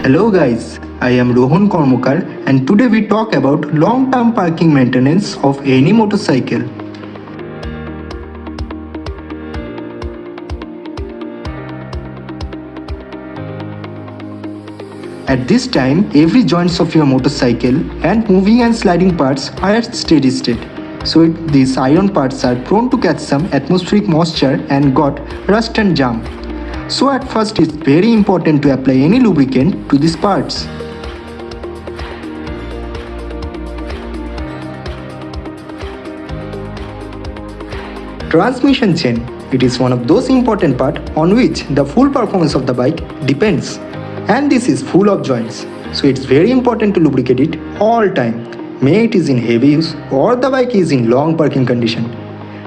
Hello guys, I am Rohan Karmakar and today we talk about long-term parking maintenance of any motorcycle. At this time, every joints of your motorcycle and moving and sliding parts are at steady state. So these iron parts are prone to catch some atmospheric moisture and got rust and jam. So at first it's very important to apply any lubricant to these parts. Transmission chain. It is one of those important parts on which the full performance of the bike depends. And this is full of joints. So it's very important to lubricate it all time. May it is in heavy use or the bike is in long parking condition.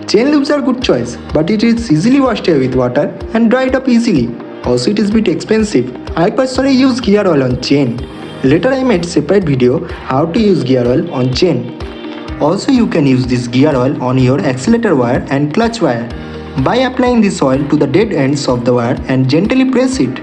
Chain lubes are good choice, but it is easily washed away with water and dried up easily. Also it is bit expensive. I personally use gear oil on chain. Later I made separate video how to use gear oil on chain. Also you can use this gear oil on your accelerator wire and clutch wire by applying this oil to the dead ends of the wire and gently press it.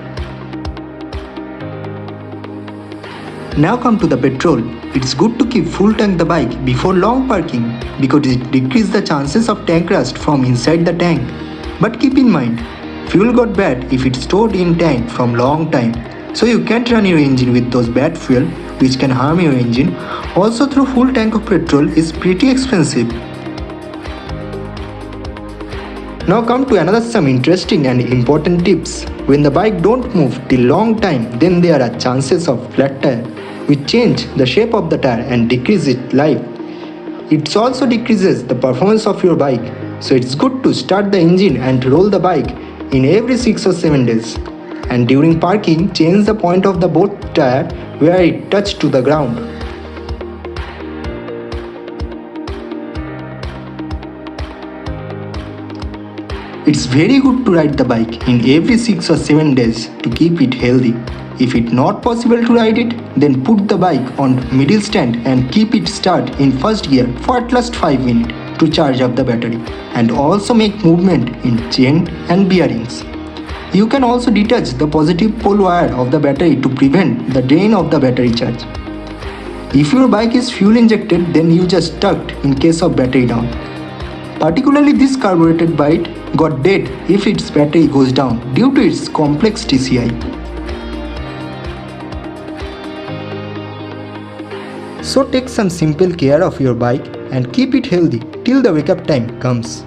Now come to the petrol. It's good to keep full tank the bike before long parking because it decreases the chances of tank rust from inside the tank. But keep in mind, fuel got bad if it's stored in tank from long time. So you can't run your engine with those bad fuel which can harm your engine. Also through full tank of petrol is pretty expensive. Now come to another some interesting and important tips. When the bike don't move till long time, then there are chances of flat tire, which change the shape of the tire and decrease its life. It also decreases the performance of your bike. So it's good to start the engine and roll the bike in every 6 or 7 days. And during parking, change the point of the both tire where it touched to the ground. It's very good to ride the bike in every 6 or 7 days to keep it healthy. If it's not possible to ride it, then put the bike on middle stand and keep it start in first gear for at least 5 minutes to charge up the battery and also make movement in chain and bearings. You can also detach the positive pole wire of the battery to prevent the drain of the battery charge. If your bike is fuel injected, then you just tucked in case of battery down. Particularly this carbureted bike got dead if its battery goes down due to its complex TCI. So take some simple care of your bike and keep it healthy till the wake up time comes.